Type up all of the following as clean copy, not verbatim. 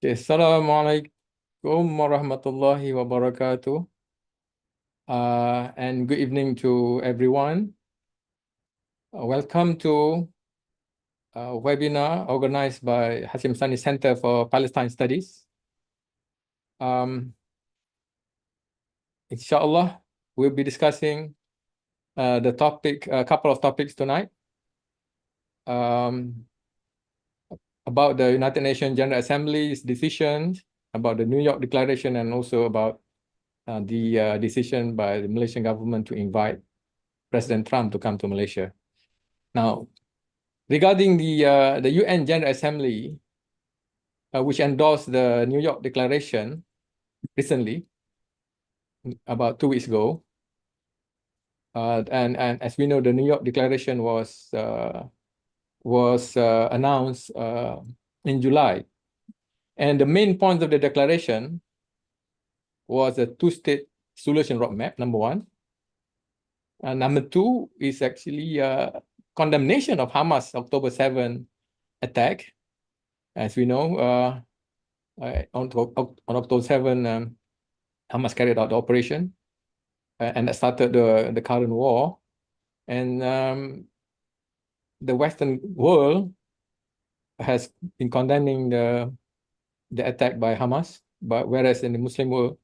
Okay, Assalamualaikum warahmatullahi wabarakatuh. And good evening to everyone. Welcome to a webinar organized by Hashim Sani Center for Palestine Studies. Inshallah, we'll be discussing a couple of topics tonight. About the United Nations General Assembly's decisions, about the New York Declaration, and also about the decision by the Malaysian government to invite President Trump to come to Malaysia. Now, regarding the UN General Assembly, which endorsed the New York Declaration recently, about 2 weeks ago, and as we know, the New York Declaration was announced in July, and the main points of the declaration was a two-state solution roadmap, number one. And number two is actually condemnation of Hamas October 7 attack. As we know, on October 7, Hamas carried out the operation, and that started the current war. And the Western world has been condemning the attack by Hamas, but whereas in the Muslim world,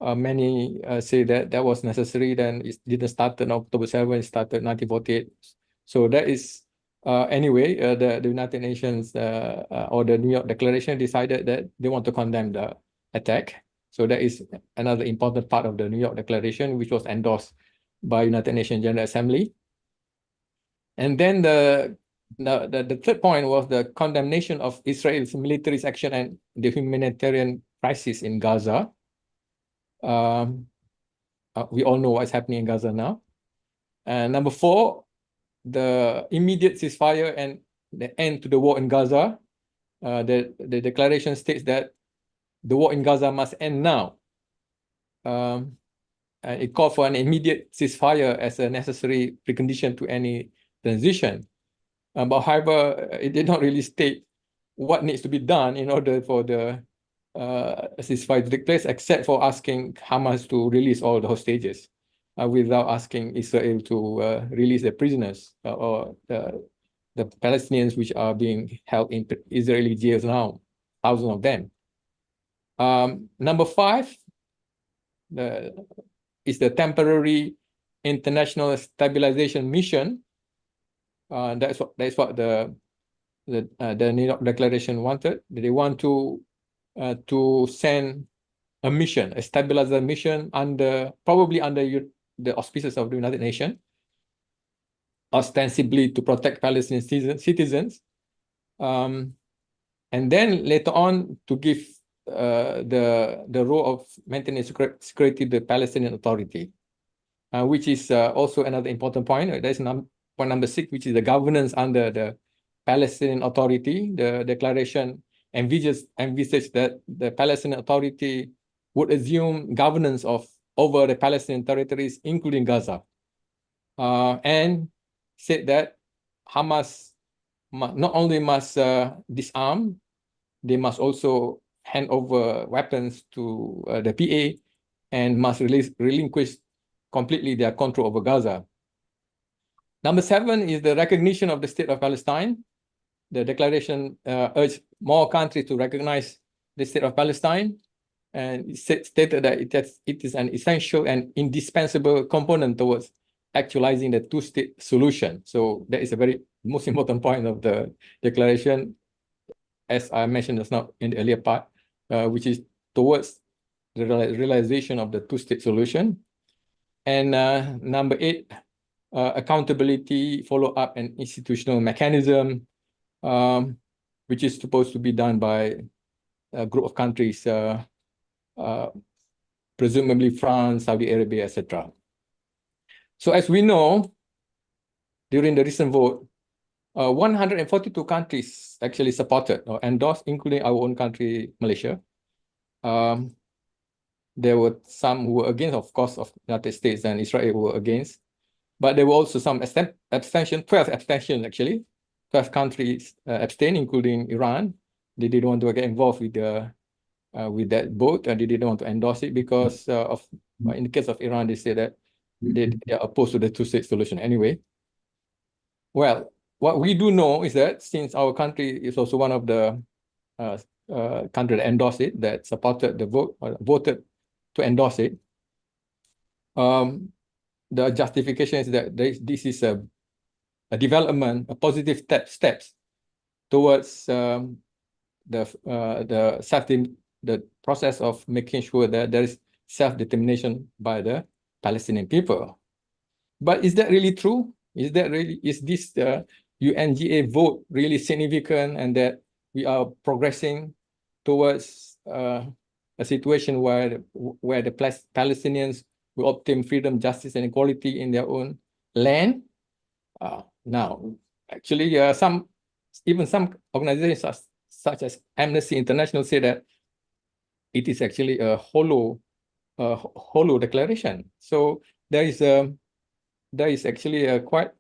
many say that that was necessary. Then it didn't start on October 7, it started 1948. So that is, anyway, the United Nations or the New York Declaration decided that they want to condemn the attack. So that is another important part of the New York Declaration, which was endorsed by United Nations General Assembly. And then the third point was the condemnation of Israel's military action and the humanitarian crisis in Gaza. We all know what's happening in Gaza now. And number four, the immediate ceasefire and the end to the war in Gaza. The declaration states that the war in Gaza must end now. And it called for an immediate ceasefire as a necessary precondition to any transition. But however, it did not really state what needs to be done in order for the ceasefire to take place, except for asking Hamas to release all the hostages, without asking Israel to release the prisoners or the Palestinians which are being held in Israeli jails now, thousands of them. Number five is the temporary international stabilization mission. That's what the New York Declaration wanted. They want to send a mission, a stabilizer mission, probably under the auspices of the United Nations, ostensibly to protect Palestinian citizens, and then later on to give the role of maintaining security to the Palestinian Authority, which is also another important point. There's point number 6, which is the governance under the Palestinian Authority. The declaration envisaged that the Palestinian Authority would assume governance over the Palestinian territories, including Gaza, and said that Hamas not only must disarm, they must also hand over weapons to the PA and must relinquish completely their control over Gaza. Number 7 is the recognition of the State of Palestine. The declaration urged more countries to recognize the State of Palestine, and it stated that it is an essential and indispensable component towards actualizing the two-state solution. So that is a very most important point of the declaration, as I mentioned just now in the earlier part, which is towards the realization of the two-state solution. And number 8, accountability, follow-up, and institutional mechanism, which is supposed to be done by a group of countries, presumably France, Saudi Arabia, etc. So as we know, during the recent vote, 142 countries actually supported or endorsed, including our own country, Malaysia. There were some who were against, of course, of the United States and Israel were against. But there were also some abstention, 12 abstentions actually. 12 countries abstained, including Iran. They didn't want to get involved with the with that vote, and they didn't want to endorse it because in the case of Iran, they say that they are opposed to the two-state solution anyway. Well, what we do know is that since our country is also one of the country that endorsed it, that supported the vote, or voted to endorse it, the justification is that this is a development, a positive steps towards the process of making sure that there is self-determination by the Palestinian people. But is that really true? Is this UNGA vote really significant, and that we are progressing towards a situation where the Palestinians will obtain freedom, justice, and equality in their own land? Now, actually, some organizations such as Amnesty International say that it is actually a hollow declaration. So there is actually a quite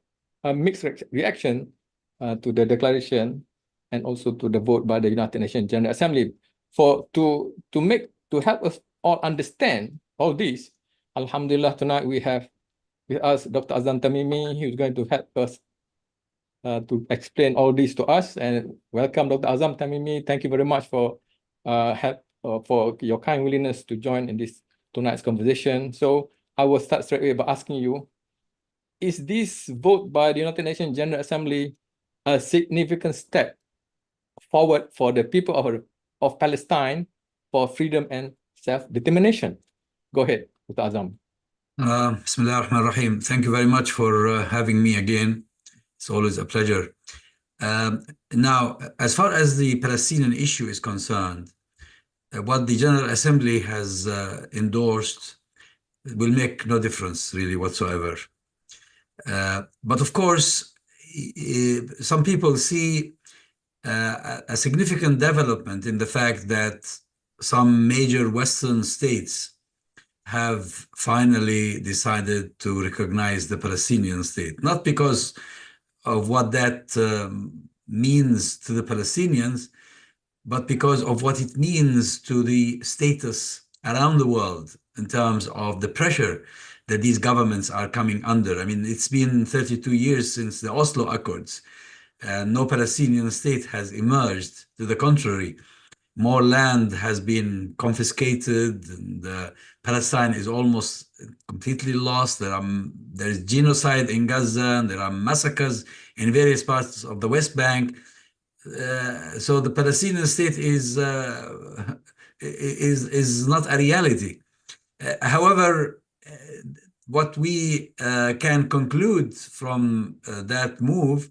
a mixed reaction to the declaration and also to the vote by the United Nations General Assembly. To help us all understand all this, Alhamdulillah, tonight we have with us Dr. Azam Tamimi, who's going to help us to explain all this to us. And welcome, Dr. Azam Tamimi. Thank you very much for for your kind willingness to join in this tonight's conversation. So I will start straight away by asking you, is this vote by the United Nations General Assembly a significant step forward for the people of Palestine for freedom and self-determination? Go ahead, Dr. Azam. Bismillah ar-Rahman ar-Rahim. Thank you very much for having me again. It's always a pleasure. Now, as far as the Palestinian issue is concerned, what the General Assembly has endorsed will make no difference really whatsoever. But of course, some people see a significant development in the fact that some major Western states have finally decided to recognize the Palestinian state, not because of what that means to the Palestinians, but because of what it means to the status around the world in terms of the pressure that these governments are coming under. I mean, it's been 32 years since the Oslo Accords, and no Palestinian state has emerged. To the contrary, more land has been confiscated, and Palestine is almost completely lost. There is genocide in Gaza, and there are massacres in various parts of the West Bank. So the Palestinian state is not a reality. However, what we can conclude from that move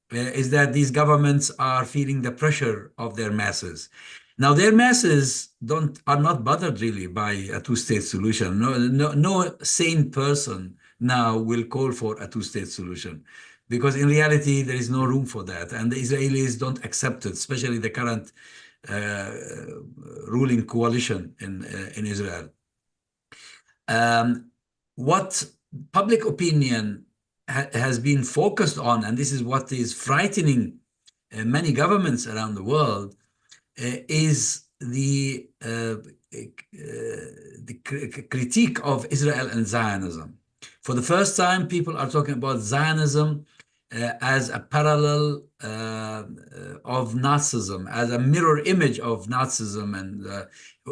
is that these governments are feeling the pressure of their masses. Now, their masses are not bothered really by a two-state solution. No sane person now will call for a two-state solution, because in reality there is no room for that, and the Israelis don't accept it, especially the current ruling coalition in Israel. What public opinion has been focused on, and this is what is frightening many governments around the world, is the critique of Israel and Zionism. For the first time, people are talking about Zionism as a parallel of Nazism, as a mirror image of Nazism,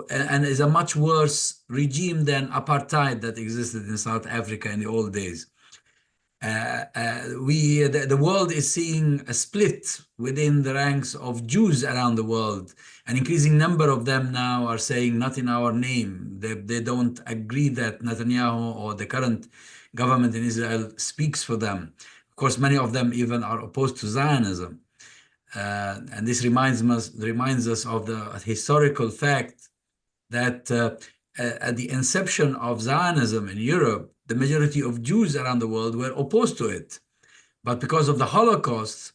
and is a much worse regime than apartheid that existed in South Africa in the old days. The world is seeing a split within the ranks of Jews around the world. An increasing number of them now are saying, not in our name. They don't agree that Netanyahu or the current government in Israel speaks for them. Of course, many of them even are opposed to Zionism. And this reminds us of the historical fact that at the inception of Zionism in Europe, the majority of Jews around the world were opposed to it. But because of the Holocaust,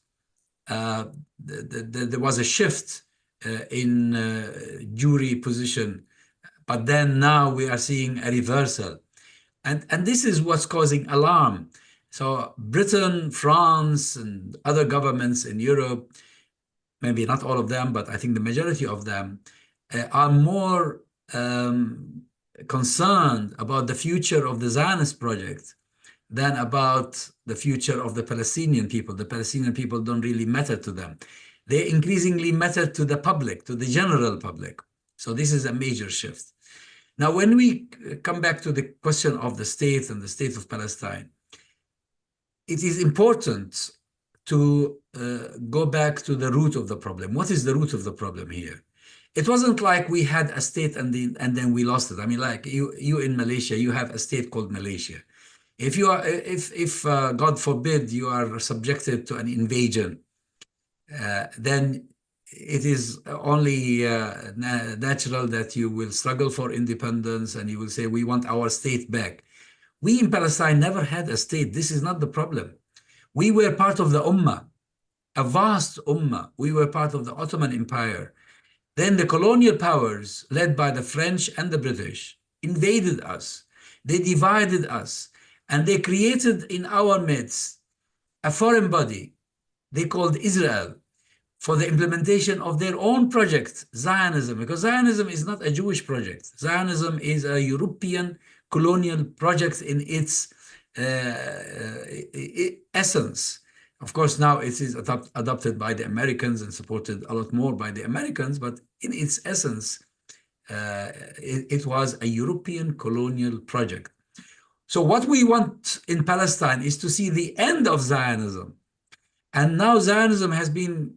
there was a shift in Jewry position. But then now we are seeing a reversal. And this is what's causing alarm. So Britain, France, and other governments in Europe, maybe not all of them, but I think the majority of them, are more concerned about the future of the Zionist project than about the future of the Palestinian people. The Palestinian people don't really matter to them. They increasingly matter to the public, to the general public. So this is a major shift. Now, when we come back to the question of the state and the state of Palestine, it is important to go back to the root of the problem. What is the root of the problem here? It wasn't like we had a state and then we lost it. I mean, like you in Malaysia, you have a state called Malaysia. If you are, if God forbid, you are subjected to an invasion, then it is only natural that you will struggle for independence and you will say, we want our state back. We in Palestine never had a state. This is not the problem. We were part of the Ummah, a vast Ummah. We were part of the Ottoman Empire. Then the colonial powers, led by the French and the British, invaded us. They divided us. And they created in our midst a foreign body they called Israel for the implementation of their own project, Zionism, because Zionism is not a Jewish project. Zionism is a European colonial project in its essence. Of course, now it is adopted by the Americans and supported a lot more by the Americans, but in its essence, it was a European colonial project. So what we want in Palestine is to see the end of Zionism. And now Zionism has been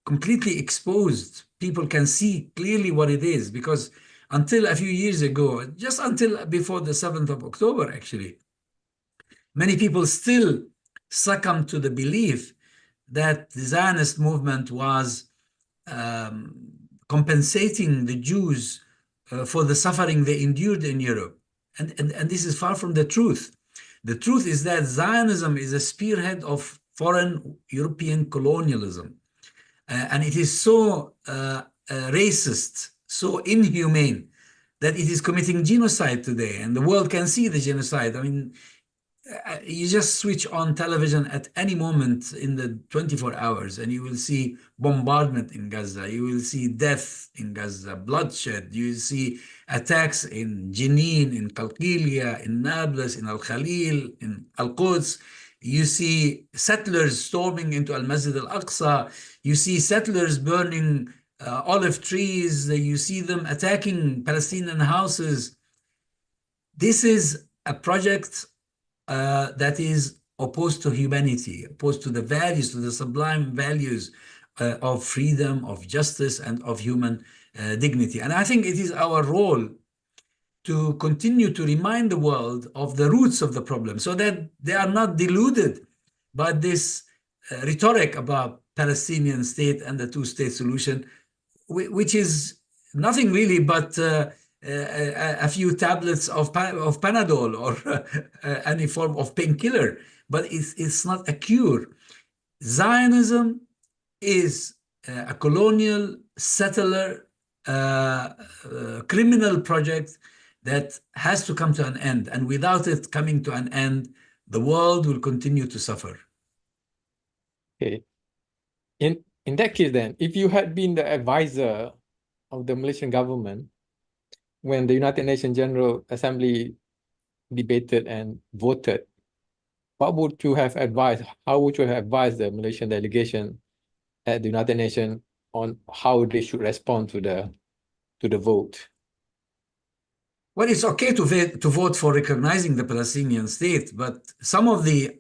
completely exposed. People can see clearly what it is, because until a few years ago, just until before the 7th of October, actually, many people still succumbed to the belief that the Zionist movement was compensating the Jews for the suffering they endured in Europe. And this is far from the truth. The truth is that Zionism is a spearhead of foreign European colonialism. And it is so racist, so inhumane, that it is committing genocide today. And the world can see the genocide. I mean, you just switch on television at any moment in the 24 hours and you will see bombardment in Gaza. You will see death in Gaza, bloodshed. You will see attacks in Jenin, in Qalqilia, in Nablus, in Al-Khalil, in Al-Quds. You see settlers storming into Al-Masjid Al-Aqsa. You see settlers burning olive trees. You see them attacking Palestinian houses. This is a project that is opposed to humanity, opposed to the values, to the sublime values of freedom, of justice, and of human dignity. And I think it is our role to continue to remind the world of the roots of the problem so that they are not deluded by this rhetoric about Palestinian state and the two-state solution, which is nothing really but a few tablets of Panadol or any form of painkiller, but it's not a cure. Zionism is a colonial, settler, criminal project that has to come to an end. And without it coming to an end, the world will continue to suffer. Okay. In that case then, if you had been the advisor of the Malaysian government when the United Nations General Assembly debated and voted, what would you have advised? How would you have advised the Malaysian delegation at the United Nations on how they should respond to the vote? Well, it's okay to vote for recognizing the Palestinian state, but some of the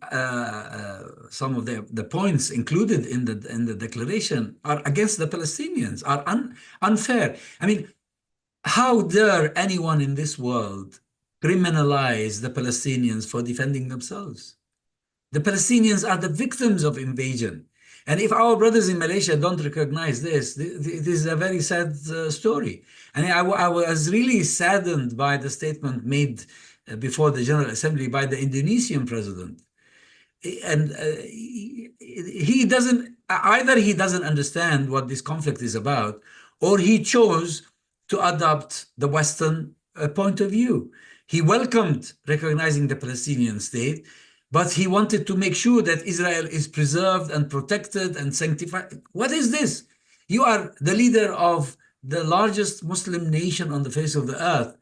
points included in the declaration are against the Palestinians, are unfair. I mean, how dare anyone in this world criminalize the Palestinians for defending themselves? The Palestinians are the victims of invasion. And if our brothers in Malaysia don't recognize this, it is a very sad story. And I was really saddened by the statement made before the General Assembly by the Indonesian president. And he doesn't, either he doesn't understand what this conflict is about, or he chose to adopt the Western point of view. He welcomed recognizing the Palestinian state, but he wanted to make sure that Israel is preserved and protected and sanctified. What is this? You are the leader of the largest Muslim nation on the face of the earth,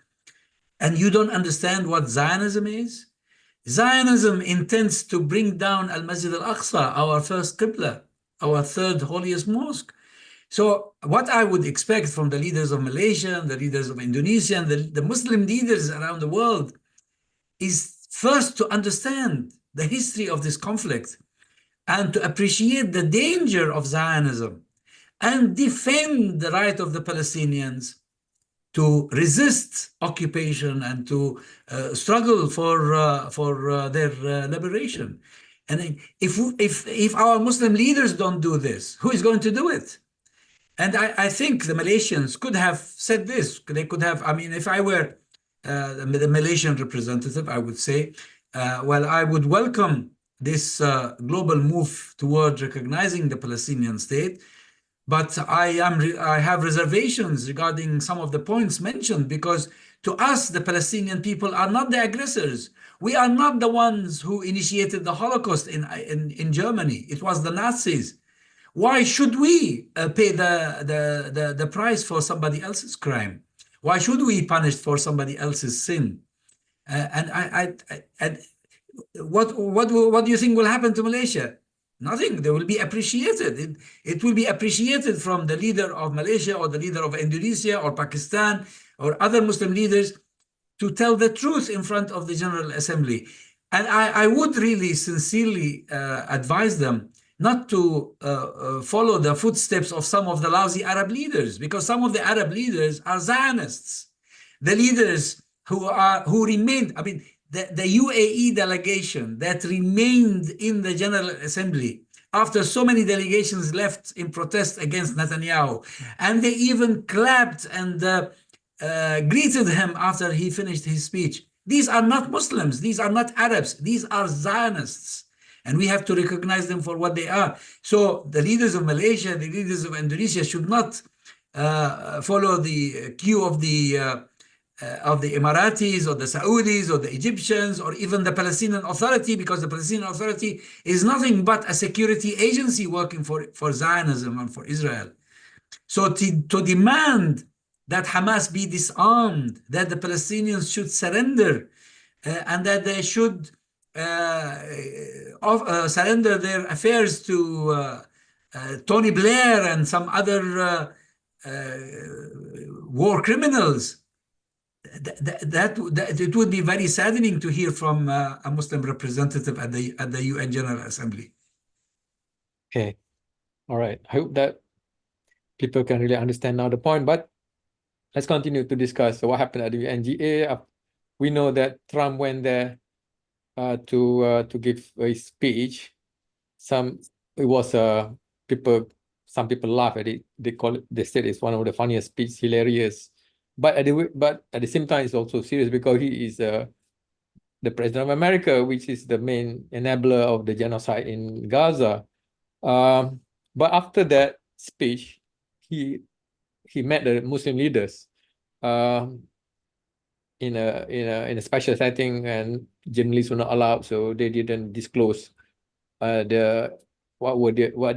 and you don't understand what Zionism is? Zionism intends to bring down Al-Masjid al-Aqsa, our first Qibla, our third holiest mosque. So what I would expect from the leaders of Malaysia, the leaders of Indonesia, and the Muslim leaders around the world is first to understand the history of this conflict and to appreciate the danger of Zionism and defend the right of the Palestinians to resist occupation and to struggle for their liberation. And if our Muslim leaders don't do this, who is going to do it? And I think the Malaysians could have said this. They could have, I mean, if I were the Malaysian representative, I would say, well, I would welcome this global move toward recognizing the Palestinian state, but I have reservations regarding some of the points mentioned, because to us, the Palestinian people are not the aggressors. We are not the ones who initiated the Holocaust in Germany. It was the Nazis. Why should we pay the price for somebody else's crime? Why should we punish for somebody else's sin? And what do you think will happen to Malaysia? Nothing. They will be appreciated. It will be appreciated from the leader of Malaysia or the leader of Indonesia or Pakistan or other Muslim leaders to tell the truth in front of the General Assembly. And I would really sincerely advise them not to follow the footsteps of some of the lousy Arab leaders, because some of the Arab leaders are Zionists. The leaders who remained, I mean, the UAE delegation that remained in the General Assembly after so many delegations left in protest against Netanyahu, and they even clapped and greeted him after he finished his speech. These are not Muslims. These are not Arabs. These are Zionists. And we have to recognize them for what they are. So the leaders of Malaysia, the leaders of Indonesia should not follow the cue of the Emiratis or the Saudis or the Egyptians or even the Palestinian Authority, because the Palestinian Authority is nothing but a security agency working for Zionism and for Israel. So to demand that Hamas be disarmed, that the Palestinians should surrender, and that they should surrender their affairs to Tony Blair and some other war criminals, that it would be very saddening to hear from a Muslim representative at the UN General Assembly. Okay, all right. I hope that people can really understand now the point, but let's continue to discuss what happened at the UNGA. We know that Trump went there to give a speech. Some people laugh at it. They said it's one of the funniest speeches, hilarious. But at the same time, it's also serious because he is the president of America, which is the main enabler of the genocide in Gaza. But after that speech, he met the Muslim leaders in a special setting, and journalists were not allowed, so they didn't disclose what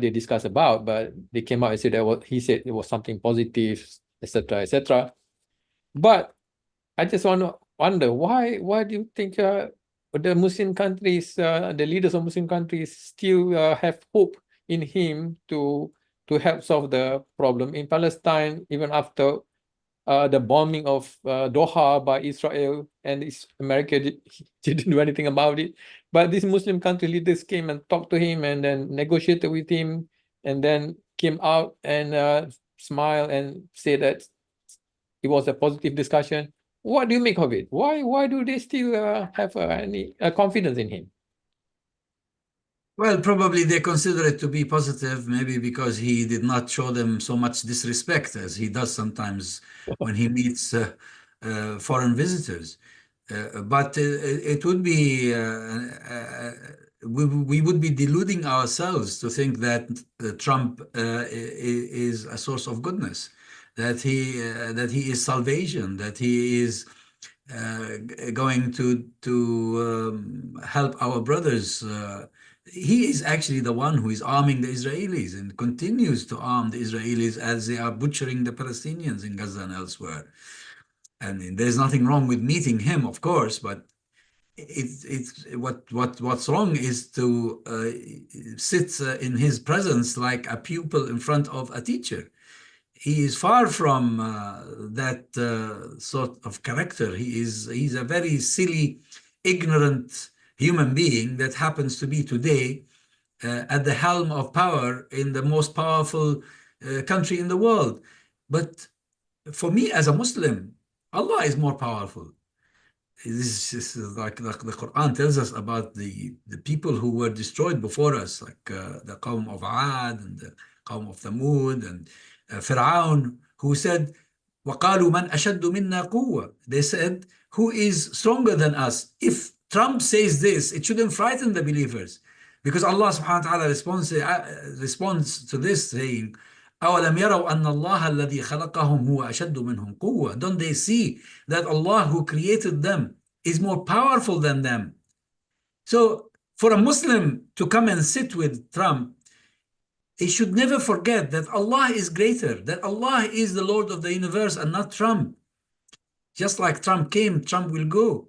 they discussed about. But they came out and said that he said it was something positive, etc., etc. But I just wonder why do you think the Muslim countries, the leaders of Muslim countries, still have hope in him to help solve the problem in Palestine, even after the bombing of Doha by Israel, and America didn't do anything about it. But these Muslim country leaders came and talked to him and then negotiated with him, and then came out and smiled and said that it was a positive discussion. What do you make of it? Why do they still have any confidence in him? Well, probably they consider it to be positive, maybe because he did not show them so much disrespect as he does sometimes when he meets foreign visitors. But it would be, we would be deluding ourselves to think that Trump is a source of goodness, that he is salvation, that he is going to help our brothers he is actually the one who is arming the Israelis and continues to arm the Israelis as they are butchering the Palestinians in Gaza and elsewhere. And there's nothing wrong with meeting him, of course, but what's wrong is to sit in his presence like a pupil in front of a teacher. He is far from that sort of character. He's a very silly, ignorant human being that happens to be today at the helm of power in the most powerful country in the world. But for me as a Muslim, Allah is more powerful. This is like the Quran tells us about the people who were destroyed before us, like the Qawm of Ad and the Qawm of Thamud and Fir'aun, who said, وَقَالُوا مَنْ أَشَدُّ مِنَّا قُوَّةً. They said, who is stronger than us? If Trump says this, it shouldn't frighten the believers. Because Allah subhanahu wa ta'ala responds to this saying, أَوَلَمْ يَرَوْا أَنَّ اللَّهَ الَّذِي خَلَقَهُمْ هُوَ أَشَدُّ مِنْهُمْ قُوَّةً. Don't they see that Allah who created them is more powerful than them? So for a Muslim to come and sit with Trump, he should never forget that Allah is greater, that Allah is the Lord of the universe and not Trump. Just like Trump came, Trump will go.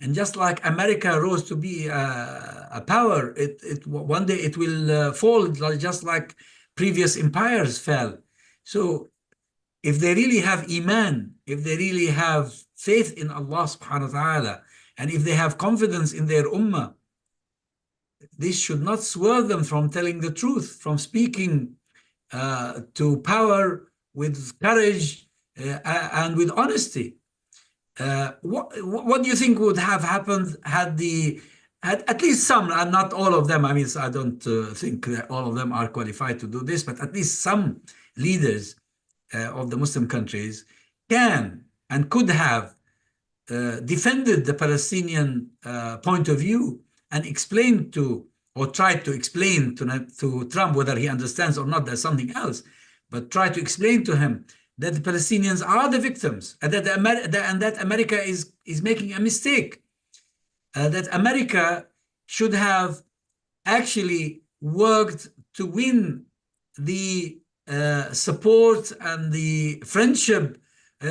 And just like America rose to be a power, one day it will fall, just like previous empires fell. So if they really have iman, if they really have faith in Allah subhanahu wa ta'ala, and if they have confidence in their ummah, this should not swerve them from telling the truth, from speaking to power with courage and with honesty. What do you think would have happened had at least some, and not all of them, I mean, I don't think that all of them are qualified to do this, but at least some leaders of the Muslim countries can and could have defended the Palestinian point of view and explained to, or tried to explain to Trump, whether he understands or not, that's something else, but try to explain to him that the Palestinians are the victims, and that America is making a mistake, that America should have actually worked to win the support and the friendship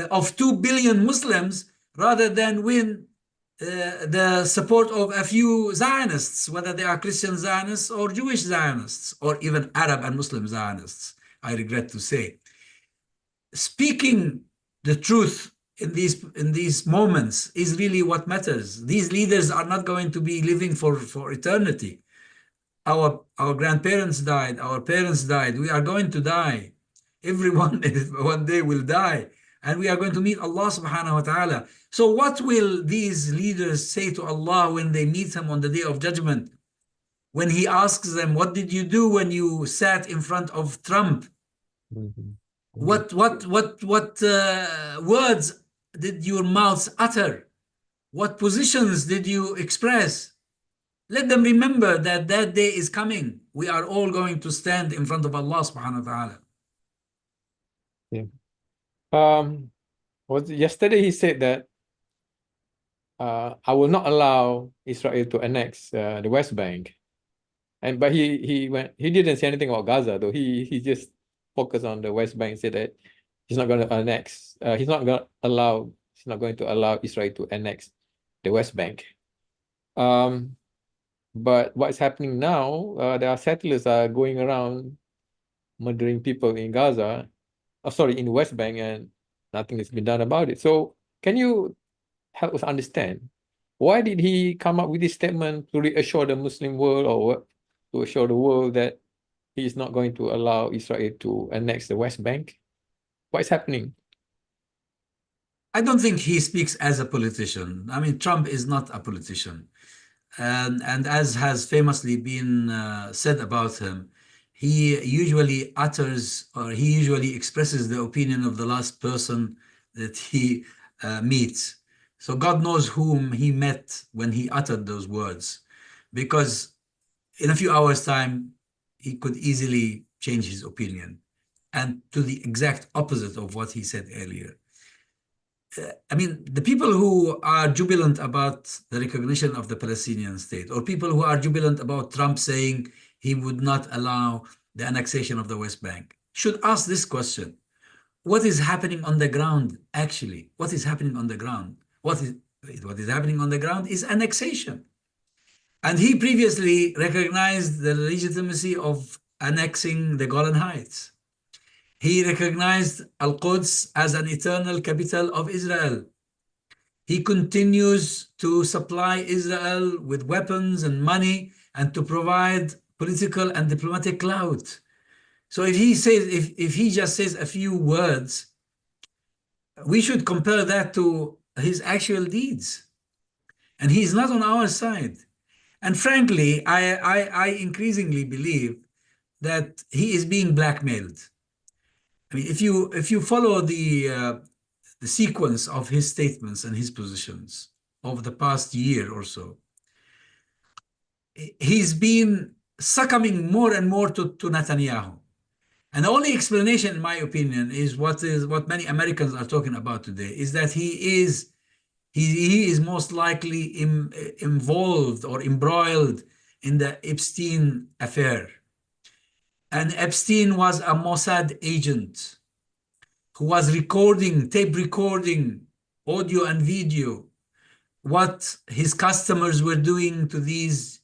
of 2 billion Muslims rather than win the support of a few Zionists, whether they are Christian Zionists or Jewish Zionists or even Arab and Muslim Zionists, I regret to say. Speaking the truth in these moments is really what matters. These leaders are not going to be living for eternity. Our grandparents died, our parents died, we are going to die. Everyone one day will die, and we are going to meet Allah subhanahu wa ta'ala. So what will these leaders say to Allah when they meet him on the day of judgment? When he asks them, what did you do when you sat in front of Trump? Mhm. What words did your mouths utter? What positions did you express? Let them remember that that day is coming. We are all going to stand in front of Allah subhanahu wa ta'ala. Yeah. Yesterday he said that I will not allow Israel to annex the West Bank, but he didn't say anything about Gaza though. He just focused on the West Bank, said that he's not going to annex. He's not going to allow Israel to annex the West Bank. But what's happening now? There are settlers are going around murdering people in Gaza. In the West Bank, and nothing has been done about it. So can you help us understand why did he come up with this statement to reassure the Muslim world, or to assure the world that he is not going to allow Israel to annex the West Bank? What is happening? I don't think he speaks as a politician. I mean, Trump is not a politician. And as has famously been said about him, he usually expresses the opinion of the last person that he meets. So God knows whom he met when he uttered those words, because in a few hours' time, he could easily change his opinion and to the exact opposite of what he said earlier. I mean, the people who are jubilant about the recognition of the Palestinian state, or people who are jubilant about Trump saying he would not allow the annexation of the West Bank, should ask this question. What is happening on the ground, actually? What is happening on the ground? What is happening on the ground is annexation. And he previously recognized the legitimacy of annexing the Golan Heights. He recognized Al-Quds as an eternal capital of Israel. He continues to supply Israel with weapons and money and to provide political and diplomatic clout. So if he just says a few words, we should compare that to his actual deeds. And he's not on our side. And frankly, I increasingly believe that he is being blackmailed. I mean, if you follow the sequence of his statements and his positions over the past year or so, he's been succumbing more and more to Netanyahu. And the only explanation, in my opinion, is what many Americans are talking about today, is that he is most likely involved or embroiled in the Epstein affair. And Epstein was a Mossad agent who was tape recording audio and video, what his customers were doing to these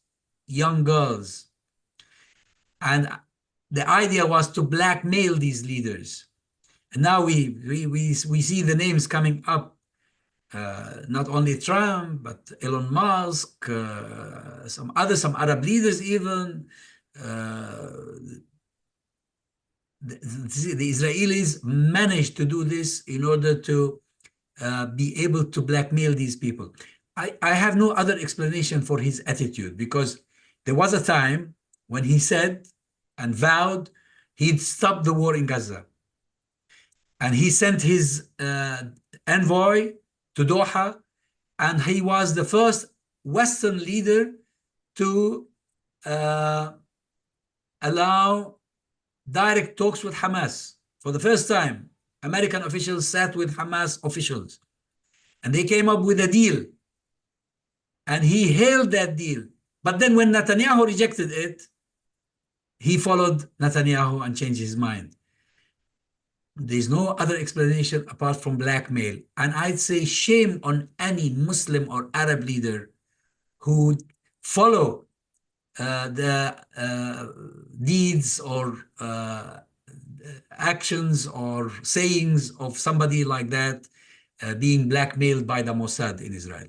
young girls. And the idea was to blackmail these leaders. And now we see the names coming up, not only Trump, but Elon Musk, some Arab leaders even. The Israelis managed to do this in order to be able to blackmail these people. I have no other explanation for his attitude, because there was a time when he said and vowed he'd stop the war in Gaza. And he sent his envoy to Doha, and he was the first Western leader to allow direct talks with Hamas. For the first time, American officials sat with Hamas officials, and they came up with a deal. And he hailed that deal. But then when Netanyahu rejected it, he followed Netanyahu and changed his mind. There's no other explanation apart from blackmail. And I'd say shame on any Muslim or Arab leader who follow the deeds or actions or sayings of somebody like that being blackmailed by the Mossad in Israel.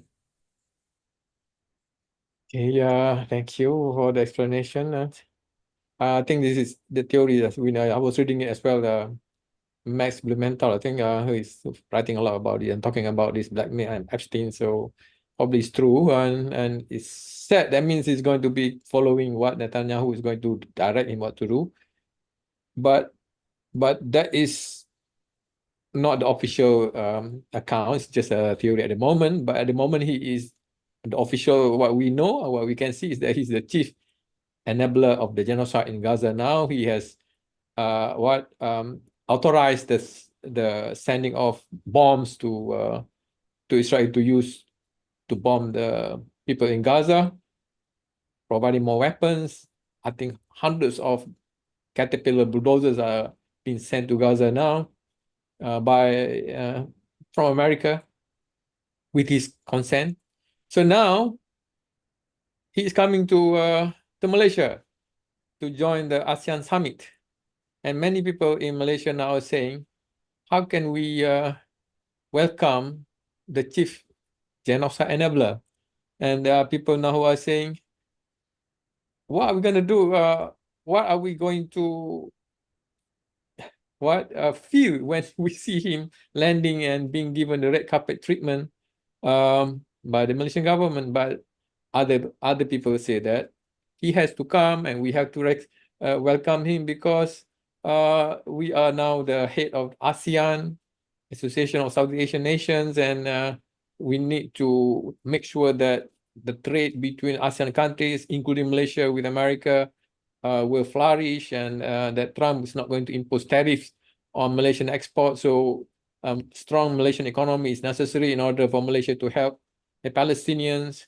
Okay, yeah, thank you for the explanation. I think this is the theory that I was reading it as well. Max Blumenthal, I think, who is writing a lot about it and talking about this blackmail and Epstein. So probably it's true, and it's said that means he's going to be following what Netanyahu is going to direct him what to do. But that is not the official account. It's just a theory at the moment. But at the moment, he is the official. What we know, or what we can see, is that he's the chief enabler of the genocide in Gaza. Now he has authorized the sending of bombs to Israel to use to bomb the people in Gaza, providing more weapons. I think hundreds of Caterpillar bulldozers are being sent to Gaza now from America with his consent. So now he is coming to Malaysia to join the ASEAN summit. And many people in Malaysia now are saying, how can we welcome the chief genocide enabler? And there are people now who are saying, what are we going to do? What are we going to feel when we see him landing and being given the red carpet treatment by the Malaysian government? But other people say that he has to come and we have to welcome him because we are now the head of ASEAN, Association of Southeast Asian Nations, and we need to make sure that the trade between ASEAN countries, including Malaysia with America, will flourish, and that Trump is not going to impose tariffs on Malaysian exports. So strong Malaysian economy is necessary in order for Malaysia to help the Palestinians.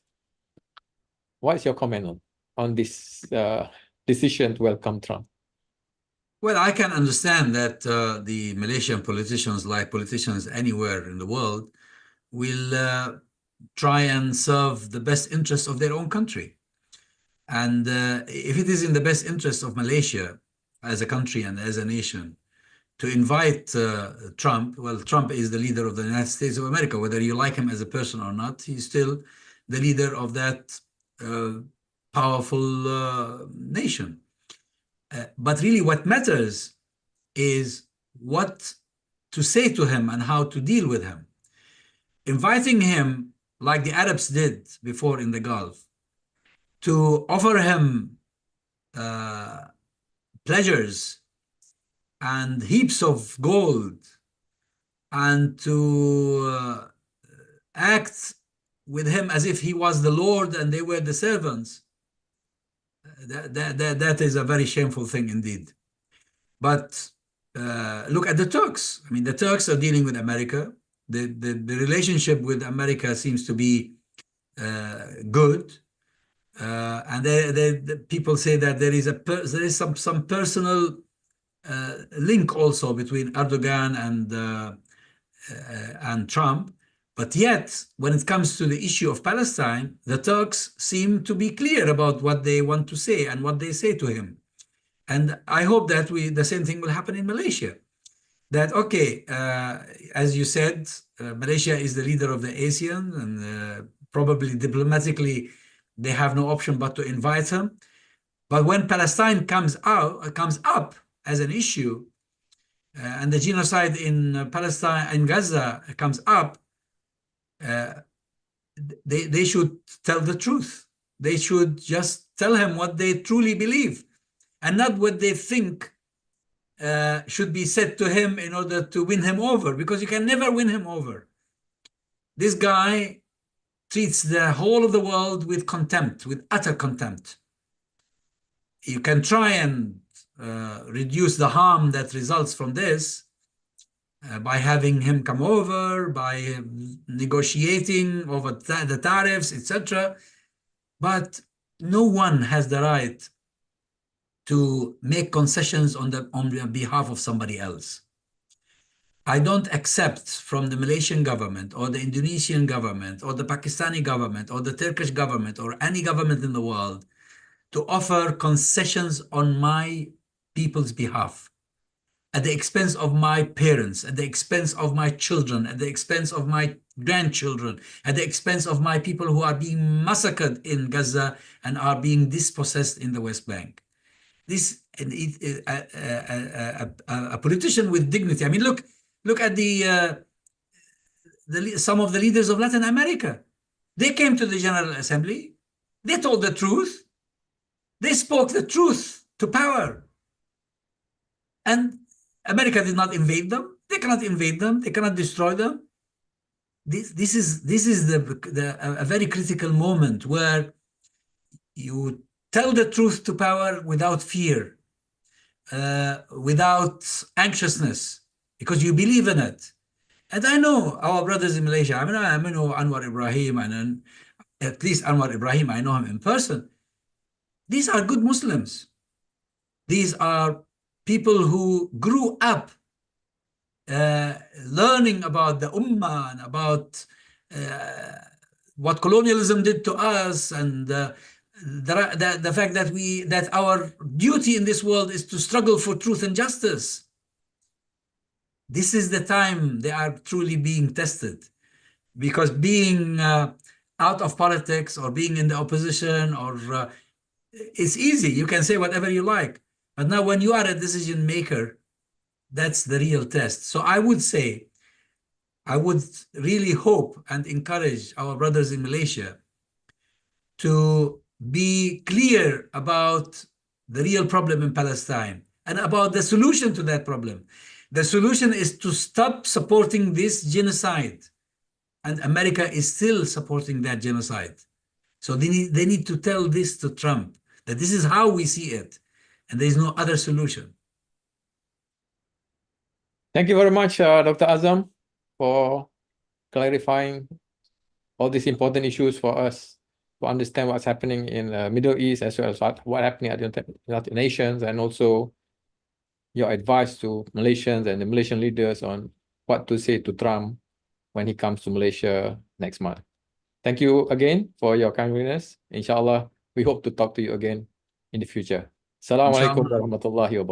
What's your comment on this decision to welcome Trump? Well, I can understand that the Malaysian politicians, like politicians anywhere in the world, will try and serve the best interests of their own country. And if it is in the best interest of Malaysia as a country and as a nation to invite Trump, well, Trump is the leader of the United States of America. Whether you like him as a person or not, he's still the leader of that powerful nation. But really what matters is what to say to him and how to deal with him. Inviting him, like the Arabs did before in the Gulf, to offer him pleasures and heaps of gold, and to act with him as if he was the Lord and they were the servants, that is a very shameful thing indeed. But look at the Turks. I mean, the Turks are dealing with America. The relationship with America seems to be good. And the people say that there is some personal link also between Erdogan and Trump. But yet, when it comes to the issue of Palestine, the Turks seem to be clear about what they want to say and what they say to him. And I hope that the same thing will happen in Malaysia. That, okay, as you said, Malaysia is the leader of the ASEAN, and probably diplomatically, they have no option but to invite him. But when Palestine comes up as an issue, and the genocide in Palestine, in Gaza, comes up, they should tell the truth. They should just tell him what they truly believe, and not what they think should be said to him in order to win him over, because you can never win him over. This guy treats the whole of the world with contempt, with utter contempt. You can try and reduce the harm that results from this by having him come over, by negotiating over the tariffs, etc. But no one has the right to make concessions on behalf of somebody else. I don't accept from the Malaysian government or the Indonesian government or the Pakistani government or the Turkish government or any government in the world to offer concessions on my people's behalf, at the expense of my parents, at the expense of my children, at the expense of my grandchildren, at the expense of my people who are being massacred in Gaza and are being dispossessed in the West Bank. This a politician with dignity. I mean, look at some of the leaders of Latin America. They came to the General Assembly. They told the truth. They spoke the truth to power. And America did not invade them. They cannot invade them. They cannot destroy them. This is a very critical moment where you tell the truth to power without fear, without anxiousness, because you believe in it. And I know our brothers in Malaysia. I know Anwar Ibrahim, and at least Anwar Ibrahim, I know him in person. These are good Muslims. These are people who grew up learning about the Ummah and about what colonialism did to us, and the fact that our duty in this world is to struggle for truth and justice. This is the time they are truly being tested, because being out of politics or being in the opposition or it's easy. You can say whatever you like. But now when you are a decision maker, that's the real test. So I would say, I would really hope and encourage our brothers in Malaysia to be clear about the real problem in Palestine and about the solution to that problem. The solution is to stop supporting this genocide. And America is still supporting that genocide. So they need to tell this to Trump, that this is how we see it, and there is no other solution. Thank you very much, Dr. Azam. for clarifying all these important issues for us to understand what's happening in the Middle East, as well as what happening at the United Nations, and also your advice to Malaysians and the Malaysian leaders on what to say to Trump when he comes to Malaysia next month. Thank you again for your kindness. Inshallah, we hope to talk to you again in the future. Assalamualaikum Inshallah. warahmatullahi wabarakatuh.